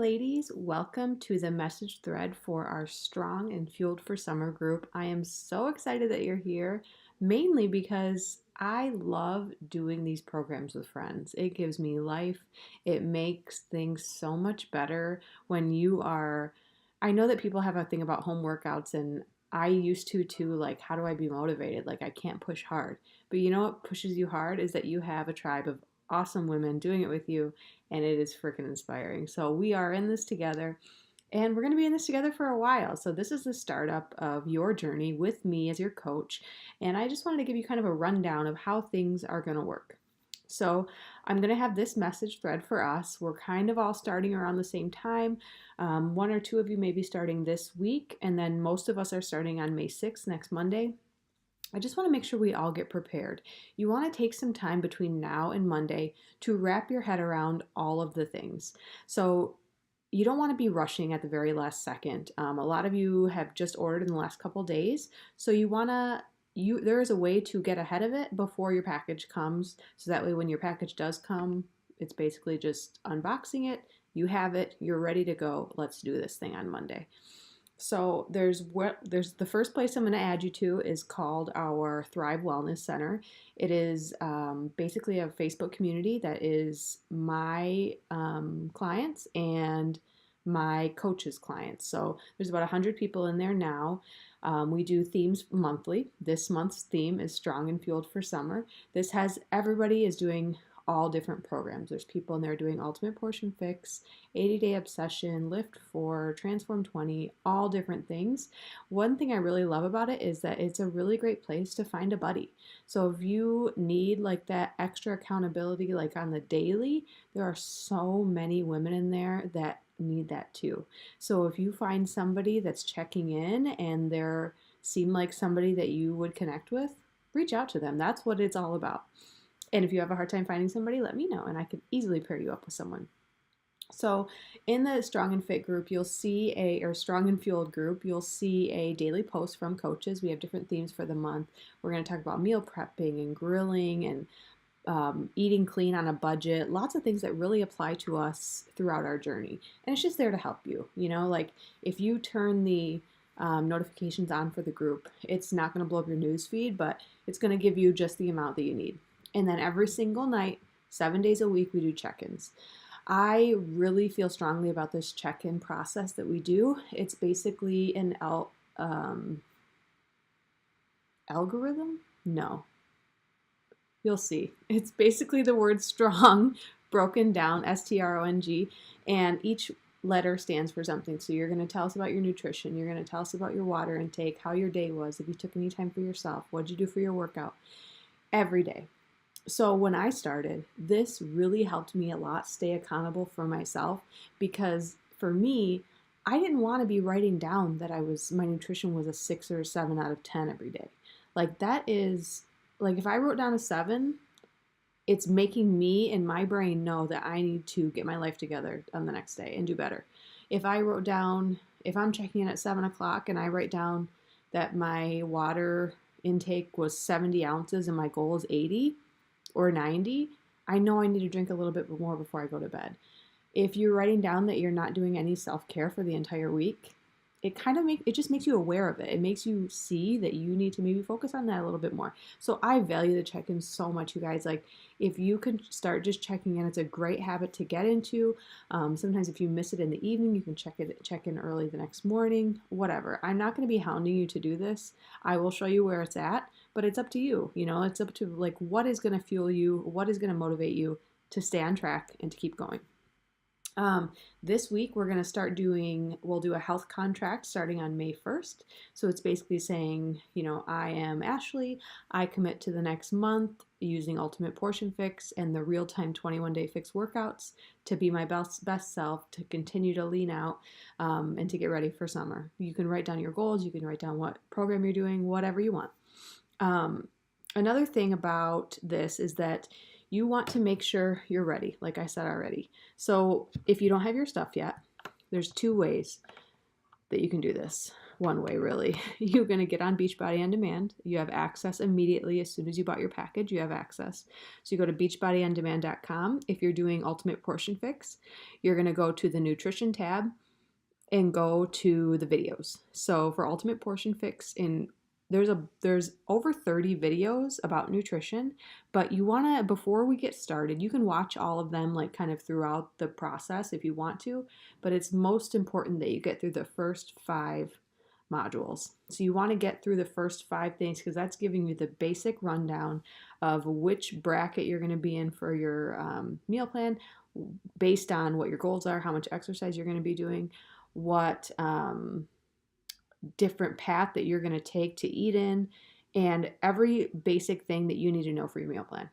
Ladies, welcome to the message thread for our Strong and Fueled for Summer group. I am so excited that you're here, mainly because I love doing these programs with friends. It gives me life. It makes things so much better when you are. I know that people have a thing about home workouts, and I used to too. Like, how do I be motivated? Like, I can't push hard. But you know what pushes you hard is that you have a tribe of awesome women doing it with you, and it is freaking inspiring. So we are in this together, and we're going to be in this together for a while. So this is the startup of your journey with me as your coach, and I just wanted to give you kind of a rundown of how things are going to work. So I'm going to have this message thread for us. We're kind of all starting around the same time. One or two of you may be starting this week, and then most of us are starting on May 6th, next Monday. I just want to make sure we all get prepared. You want to take some time between now and Monday to wrap your head around all of the things. So you don't want to be rushing at the very last second. A lot of you have just ordered in the last couple days, so you want to there is a way to get ahead of it before your package comes, so that way when your package does come, it's basically just unboxing it, you have it, you're ready to go. Let's do this thing on Monday. So there's the first place I'm going to add you to is called our Thrive Wellness Center. It is basically a Facebook community that is my clients and my coaches' clients. So there's about 100 people in there now. We do themes monthly. This month's theme is Strong and Fueled for Summer. This has everybody is doing all different programs. There's people in there doing Ultimate Portion Fix, 80-Day Obsession, Lift 4, Transform 20, all different things. One thing I really love about it is that it's a really great place to find a buddy. So if you need like that extra accountability like on the daily, there are so many women in there that need that too. So if you find somebody that's checking in and they're seem like somebody that you would connect with, reach out to them. That's what it's all about. And if you have a hard time finding somebody, let me know and I can easily pair you up with someone. So in the Strong and Fit group, you'll see or Strong and Fueled group, you'll see a daily post from coaches. We have different themes for the month. We're going to talk about meal prepping and grilling and eating clean on a budget, lots of things that really apply to us throughout our journey. And it's just there to help you. You know, like if you turn the notifications on for the group, it's not going to blow up your news feed, but it's going to give you just the amount that you need. And then every single night, 7 days a week, we do check-ins. I really feel strongly about this check-in process that we do. It's basically an algorithm? No. You'll see. It's basically the word strong broken down, STRONG, and each letter stands for something. So you're going to tell us about your nutrition. You're going to tell us about your water intake, how your day was, if you took any time for yourself, what'd you do for your workout, every day. So when I started, this really helped me a lot stay accountable for myself, because for me, I didn't want to be writing down that my nutrition was a 6 or a 7 out of 10 every day. Like that is like if I wrote down a 7, it's making me and my brain know that I need to get my life together on the next day and do better. If I'm checking in at 7 o'clock and I write down that my water intake was 70 ounces and my goal is 80 or 90, I know I need to drink a little bit more before I go to bed. If you're writing down that you're not doing any self-care for the entire week, it just makes you aware of it. It makes you see that you need to maybe focus on that a little bit more. So I value the check-in so much, you guys. Like if you can start just checking in, it's a great habit to get into. Sometimes if you miss it in the evening, you can check in early the next morning, whatever. I'm not going to be hounding you to do this. I will show you where it's at, but it's up to you. You know, it's up to like what is going to fuel you, what is going to motivate you to stay on track and to keep going. This week we're going to we'll do a health contract starting on May 1st. So it's basically saying, you know, I am Ashley. I commit to the next month using Ultimate Portion Fix and the real-time 21-day fix workouts to be my best self, to continue to lean out, and to get ready for summer. You can write down your goals. You can write down what program you're doing, whatever you want. Another thing about this is that you want to make sure you're ready, like I said already. So if you don't have your stuff yet, there's 2 ways that you can do this. one way really. You're going to get on Beachbody On Demand. You have access immediately as soon as you bought your package, you have access. So you go to beachbodyondemand.com. If you're doing Ultimate Portion Fix, you're going to go to the nutrition tab and go to the videos. So for Ultimate Portion Fix, there's over 30 videos about nutrition, but you want to, before we get started, you can watch all of them like kind of throughout the process if you want to, but it's most important that you get through the first 5 modules. So you want to get through the first 5 things because that's giving you the basic rundown of which bracket you're going to be in for your meal plan based on what your goals are, how much exercise you're going to be doing, what different path that you're going to take to eat in, and every basic thing that you need to know for your meal plan.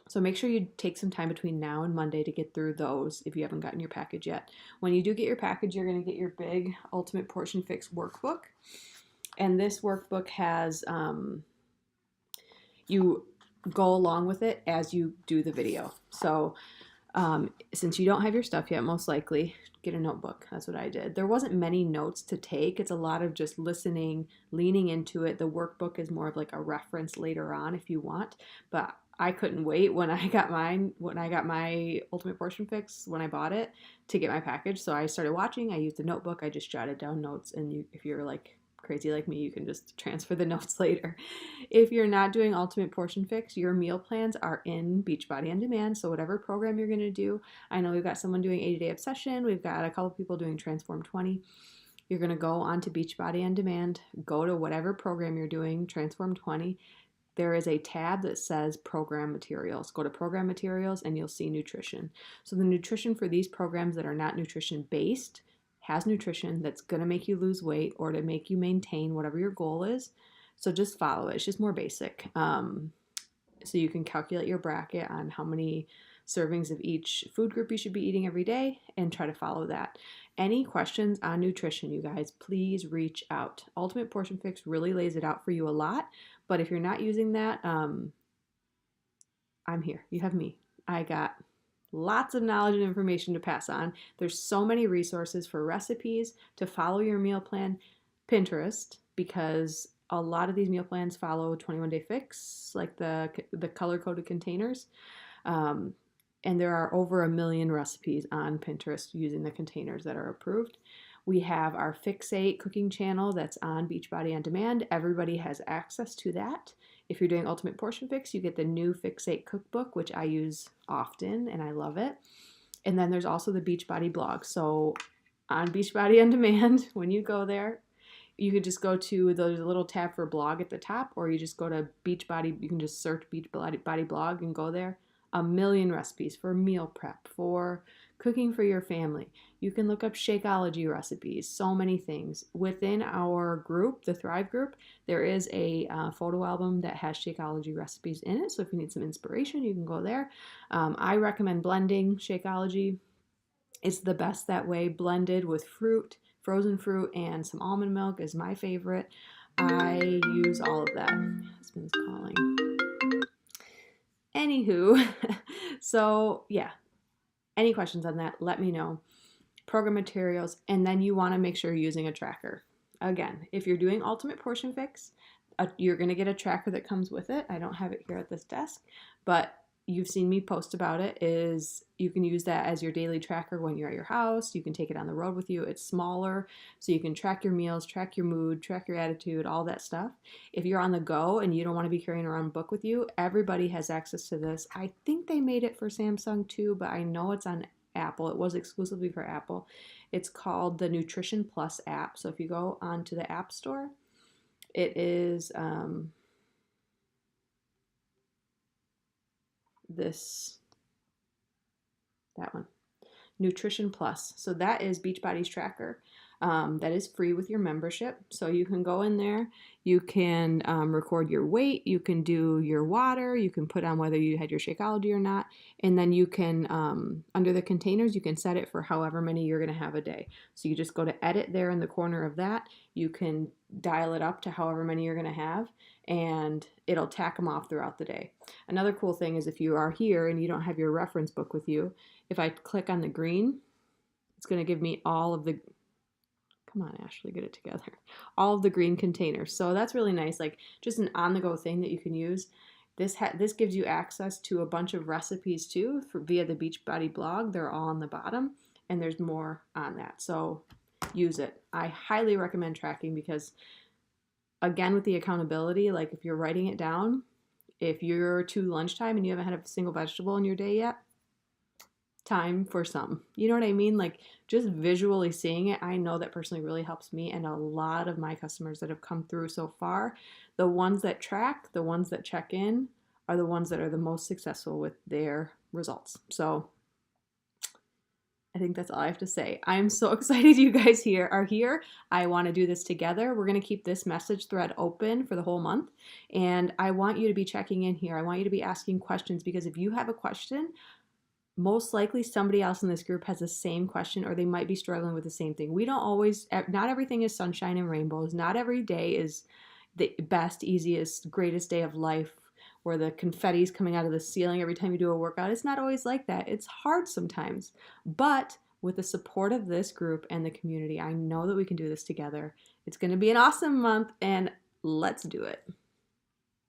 So make sure you take some time between now and Monday to get through those if you haven't gotten your package yet. When you do get your package, you're going to get your big Ultimate Portion Fix workbook. And this workbook has, you go along with it as you do the video. So since you don't have your stuff yet, most likely get a notebook. That's what I did. There wasn't many notes to take. It's a lot of just listening, leaning into it. The workbook is more of like a reference later on if you want, but I couldn't wait when I got my Ultimate Portion Fix, when I bought it, to get my package. So I started watching. I used the notebook. I just jotted down notes, and if you're like crazy like me, you can just transfer the notes later. If you're not doing Ultimate Portion Fix, your meal plans are in Beachbody On Demand. So whatever program you're going to do, I know we've got someone doing 80-Day Obsession. We've got a couple people doing Transform 20. You're going to go onto Beachbody On Demand, go to whatever program you're doing, Transform 20. There is a tab that says Program Materials. Go to Program Materials and you'll see nutrition. So the nutrition for these programs that are not nutrition based has nutrition that's going to make you lose weight or to make you maintain whatever your goal is. So just follow it. It's just more basic. So you can calculate your bracket on how many servings of each food group you should be eating every day and try to follow that. Any questions on nutrition, you guys, please reach out. Ultimate Portion Fix really lays it out for you a lot, but if you're not using that, I'm here. You have me. I got lots of knowledge and information to pass on. There's so many resources for recipes to follow your meal plan. Pinterest, because a lot of these meal plans follow 21-Day Fix, like the color-coded containers. And there are over 1 million recipes on Pinterest using the containers that are approved. We have our Fixate cooking channel that's on Beachbody On Demand. Everybody has access to that. If you're doing Ultimate Portion Fix, you get the new Fixate cookbook, which I use often and I love it. And then there's also the Beachbody blog. So on Beachbody On Demand, when you go there, you could just go to the little tab for blog at the top, or you just go to Beachbody. You can just search Beachbody blog and go there. 1 million recipes for meal prep, for cooking for your family. You can look up Shakeology recipes, so many things. Within our group, the Thrive group, there is a photo album that has Shakeology recipes in it. So if you need some inspiration, you can go there. I recommend blending Shakeology. It's the best that way, blended with fruit, frozen fruit, and some almond milk is my favorite. I use all of that. My husband's calling. Anywho, so yeah, any questions on that, let me know. Program materials, and then you want to make sure you're using a tracker. Again, if you're doing Ultimate Portion Fix, you're going to get a tracker that comes with it. I don't have it here at this desk, but you've seen me post about it, is you can use that as your daily tracker when you're at your house. You can take it on the road with you. It's smaller, so you can track your meals, track your mood, track your attitude, all that stuff. If you're on the go and you don't want to be carrying around a book with you, everybody has access to this. I think they made it for Samsung too, but I know it's on Apple. It was exclusively for Apple. It's called the Nutrition Plus app. So if you go onto the App Store, it is that one, Nutrition Plus. So that is Beachbody's tracker. That is free with your membership. So you can go in there, you can record your weight, you can do your water, you can put on whether you had your Shakeology or not, and then you can, under the containers, you can set it for however many you're going to have a day. So you just go to edit there in the corner of that. You can dial it up to however many you're going to have, and it'll tack them off throughout the day. Another cool thing is if you are here and you don't have your reference book with you, if I click on the green, it's going to give me all of the Come on, Ashley, get it together. All of the green containers. So that's really nice, like just an on-the-go thing that you can use. This gives you access to a bunch of recipes too via the Beachbody blog. They're all on the bottom, and there's more on that. So use it. I highly recommend tracking because, again, with the accountability, like if you're writing it down, if you're to lunchtime and you haven't had a single vegetable in your day yet, time for some. You know what I mean? Like just visually seeing it, I know that personally really helps me and a lot of my customers that have come through so far. The ones that track, the ones that check in are the ones that are the most successful with their results. So I think that's all I have to say. I'm so excited you guys are here. I want to do this together. We're going to keep this message thread open for the whole month. And I want you to be checking in here. I want you to be asking questions because if you have a question, most likely somebody else in this group has the same question or they might be struggling with the same thing. We don't always, not everything is sunshine and rainbows. Not every day is the best, easiest, greatest day of life where the confetti is coming out of the ceiling every time you do a workout. It's not always like that. It's hard sometimes. But with the support of this group and the community, I know that we can do this together. It's going to be an awesome month and let's do it.